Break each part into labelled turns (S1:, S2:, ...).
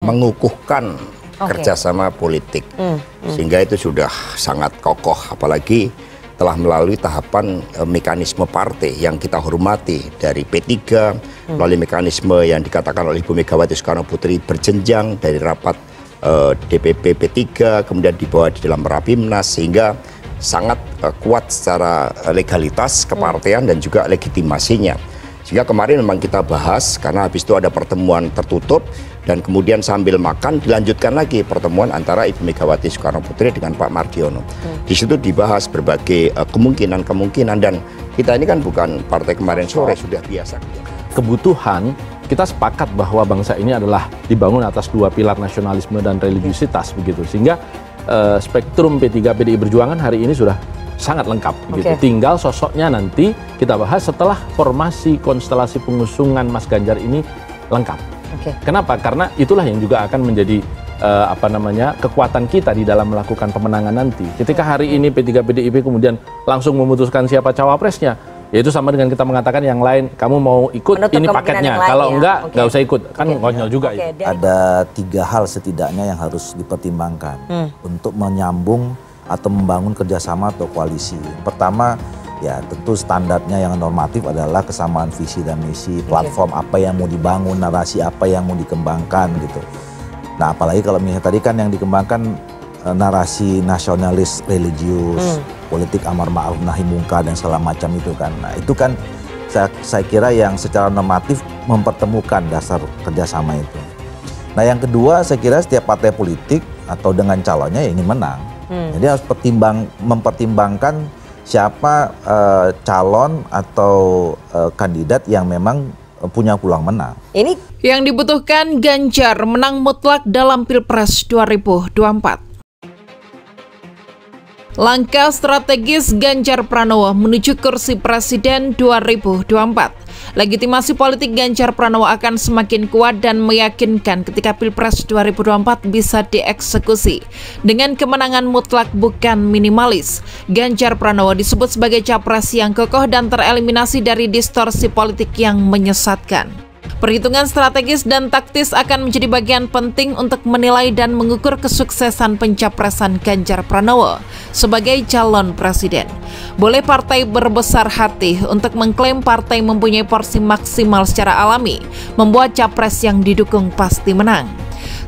S1: mengukuhkan kerjasama politik, sehingga itu sudah sangat kokoh, apalagi telah melalui tahapan mekanisme partai yang kita hormati dari P3, melalui mekanisme yang dikatakan oleh Ibu Megawati Soekarno Putri berjenjang dari rapat DPP P3, kemudian dibawa di dalam Rapimnas, sehingga sangat kuat secara legalitas kepartean dan juga legitimasinya. Sehingga kemarin memang kita bahas, karena habis itu ada pertemuan tertutup, dan kemudian sambil makan dilanjutkan lagi pertemuan antara Ibu Megawati Soekarno Putri dengan Pak Mardiono. Di situ dibahas berbagai kemungkinan, dan kita ini kan bukan partai kemarin sore, sudah biasa.
S2: Kebutuhan, kita sepakat bahwa bangsa ini adalah dibangun atas dua pilar nasionalisme dan religiusitas begitu, sehingga spektrum P3 PDI Perjuangan hari ini sudah sangat lengkap begitu. Tinggal sosoknya nanti kita bahas setelah formasi konstelasi pengusungan Mas Ganjar ini lengkap. Kenapa? Karena itulah yang juga akan menjadi kekuatan kita di dalam melakukan pemenangan nanti. Ketika hari ini P3 PDIP kemudian langsung memutuskan siapa cawapresnya, yaitu sama dengan kita mengatakan yang lain, kamu mau ikut ini paketnya, kalau enggak nggak usah ikut, kan konyol juga.
S3: Ada 3 hal setidaknya yang harus dipertimbangkan untuk menyambung atau membangun kerjasama atau koalisi. Pertama, ya tentu standarnya yang normatif adalah kesamaan visi dan misi, platform apa yang mau dibangun, narasi apa yang mau dikembangkan gitu. Nah apalagi kalau misalnya tadi kan yang dikembangkan narasi nasionalis religius, politik amar ma'ruf nahi mungkar dan segala macam itu kan. Nah itu kan saya kira yang secara normatif mempertemukan dasar kerjasama itu. Nah yang kedua, saya kira setiap partai politik atau dengan calonnya ya ingin menang. Jadi harus mempertimbangkan siapa calon atau kandidat yang memang punya peluang menang.
S4: Ini yang dibutuhkan Ganjar menang mutlak dalam Pilpres 2024. Langkah strategis Ganjar Pranowo menuju kursi Presiden 2024. Legitimasi politik Ganjar Pranowo akan semakin kuat dan meyakinkan ketika Pilpres 2024 bisa dieksekusi. Dengan kemenangan mutlak bukan minimalis, Ganjar Pranowo disebut sebagai capres yang kokoh dan tereliminasi dari distorsi politik yang menyesatkan. Perhitungan strategis dan taktis akan menjadi bagian penting untuk menilai dan mengukur kesuksesan pencapresan Ganjar Pranowo sebagai calon presiden. Boleh partai berbesar hati untuk mengklaim partai mempunyai porsi maksimal secara alami, membuat capres yang didukung pasti menang.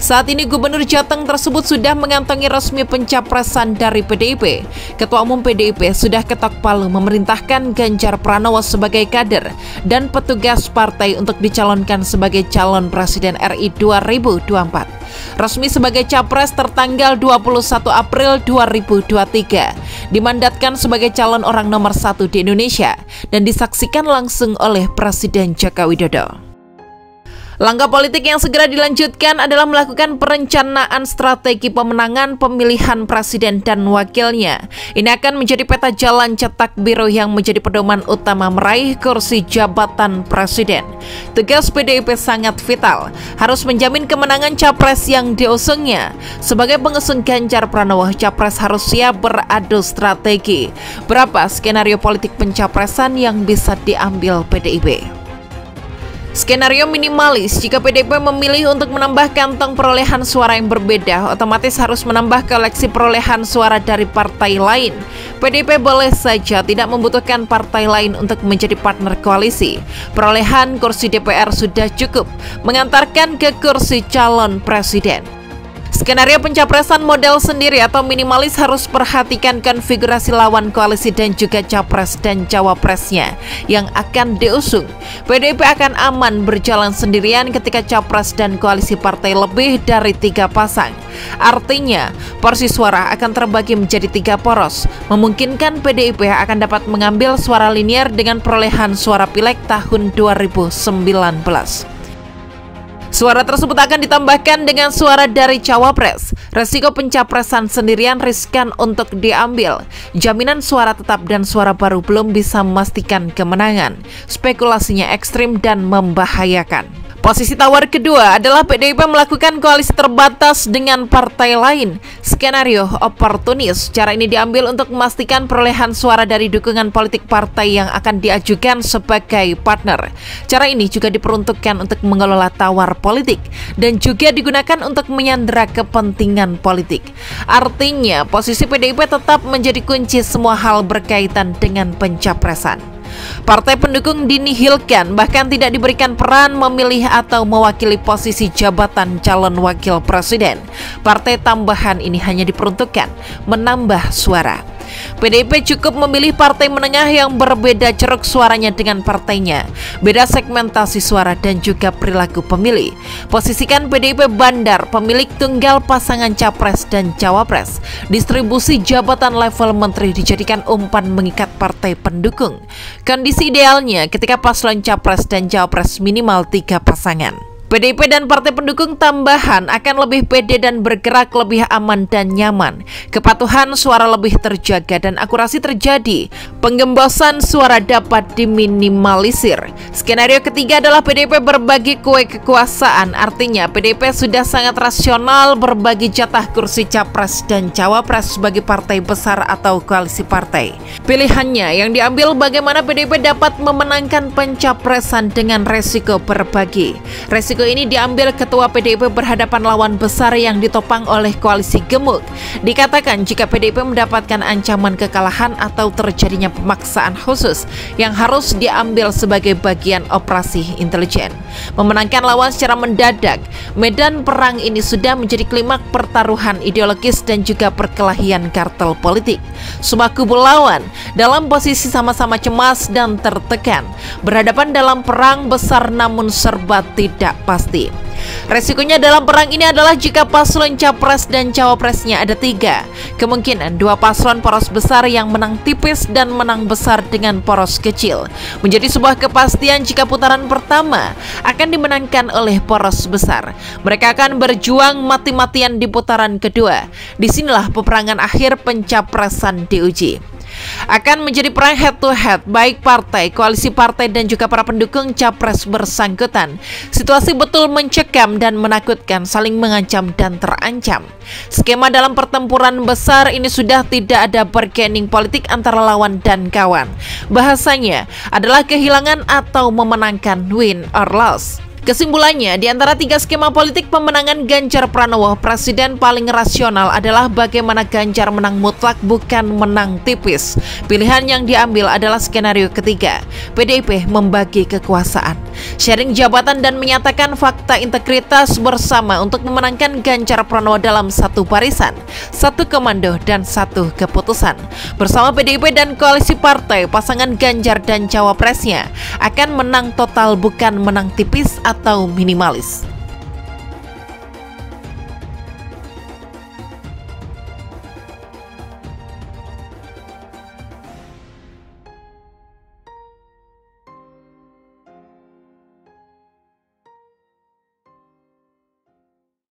S4: Saat ini Gubernur Jateng tersebut sudah mengantongi resmi pencapresan dari PDIP. Ketua Umum PDIP sudah ketok palu memerintahkan Ganjar Pranowo sebagai kader dan petugas partai untuk dicalonkan sebagai calon Presiden RI 2024. Resmi sebagai capres tertanggal 21 April 2023. Dimandatkan sebagai calon orang nomor 1 di Indonesia dan disaksikan langsung oleh Presiden Joko Widodo. Langkah politik yang segera dilanjutkan adalah melakukan perencanaan strategi pemenangan pemilihan presiden dan wakilnya. Ini akan menjadi peta jalan cetak biru yang menjadi pedoman utama meraih kursi jabatan presiden. Tugas PDIP sangat vital, harus menjamin kemenangan capres yang diusungnya. Sebagai pengusung Ganjar Pranowo, capres harus siap beradu strategi. Berapa skenario politik pencapresan yang bisa diambil PDIP? Skenario minimalis, jika PDIP memilih untuk menambah kantong perolehan suara yang berbeda, otomatis harus menambah koleksi perolehan suara dari partai lain. PDIP boleh saja tidak membutuhkan partai lain untuk menjadi partner koalisi. Perolehan kursi DPR sudah cukup mengantarkan ke kursi calon presiden. Skenario pencapresan model sendiri atau minimalis harus perhatikan konfigurasi lawan koalisi dan juga capres dan cawapresnya yang akan diusung. PDIP akan aman berjalan sendirian ketika capres dan koalisi partai lebih dari 3 pasang. Artinya, porsi suara akan terbagi menjadi 3 poros, memungkinkan PDIP akan dapat mengambil suara linier dengan perolehan suara pileg tahun 2019. Suara tersebut akan ditambahkan dengan suara dari cawapres. Resiko pencapresan sendirian riskan untuk diambil. Jaminan suara tetap dan suara baru belum bisa memastikan kemenangan. Spekulasinya ekstrim dan membahayakan. Posisi tawar kedua adalah PDIP melakukan koalisi terbatas dengan partai lain. Skenario oportunis. Cara ini diambil untuk memastikan perolehan suara dari dukungan politik partai yang akan diajukan sebagai partner. Cara ini juga diperuntukkan untuk mengelola tawar politik dan juga digunakan untuk menyandera kepentingan politik. Artinya, posisi PDIP tetap menjadi kunci semua hal berkaitan dengan pencapresan. Partai pendukung dinihilkan, bahkan tidak diberikan peran memilih atau mewakili posisi jabatan calon wakil presiden. Partai tambahan ini hanya diperuntukkan menambah suara. PDIP cukup memilih partai menengah yang berbeda ceruk suaranya dengan partainya, beda segmentasi suara dan juga perilaku pemilih. Posisikan PDIP bandar, pemilik tunggal pasangan capres dan cawapres. Distribusi jabatan level menteri dijadikan umpan mengikat partai pendukung. Kondisi idealnya ketika paslon capres dan cawapres minimal 3 pasangan. PDIP dan partai pendukung tambahan akan lebih pede dan bergerak lebih aman dan nyaman. Kepatuhan suara lebih terjaga dan akurasi terjadi. Penggembosan suara dapat diminimalisir. Skenario ketiga adalah PDIP berbagi kue kekuasaan. Artinya PDIP sudah sangat rasional berbagi jatah kursi capres dan cawapres bagi partai besar atau koalisi partai. Pilihannya yang diambil bagaimana PDIP dapat memenangkan pencapresan dengan resiko berbagi. Resiko ini diambil ketua PDIP berhadapan lawan besar yang ditopang oleh koalisi gemuk. Dikatakan jika PDIP mendapatkan ancaman kekalahan atau terjadinya pemaksaan khusus yang harus diambil sebagai bagian operasi intelijen. Memenangkan lawan secara mendadak, medan perang ini sudah menjadi klimak pertaruhan ideologis dan juga perkelahian kartel politik. Semua kubu lawan dalam posisi sama-sama cemas dan tertekan, berhadapan dalam perang besar namun serba tidak pasti. Resikonya dalam perang ini adalah jika paslon capres dan cawapresnya ada 3, kemungkinan 2 paslon poros besar yang menang tipis dan menang besar dengan poros kecil. Menjadi sebuah kepastian jika putaran pertama akan dimenangkan oleh poros besar. Mereka akan berjuang mati-matian di putaran kedua. Disinilah peperangan akhir pencapresan diuji. Akan menjadi perang head to head baik partai, koalisi partai dan juga para pendukung capres bersangkutan. Situasi betul mencekam dan menakutkan, saling mengancam dan terancam. Skema dalam pertempuran besar ini sudah tidak ada bargaining politik antara lawan dan kawan. Bahasanya adalah kehilangan atau memenangkan, win or loss. Kesimpulannya, di antara 3 skema politik pemenangan Ganjar Pranowo, presiden paling rasional adalah bagaimana Ganjar menang mutlak bukan menang tipis. Pilihan yang diambil adalah skenario ketiga, PDIP membagi kekuasaan, sharing jabatan dan menyatakan fakta integritas bersama untuk memenangkan Ganjar Pranowo dalam satu barisan, satu komando dan satu keputusan. Bersama PDIP dan koalisi partai, pasangan Ganjar dan cawapresnya akan menang total bukan menang tipis atau minimalis.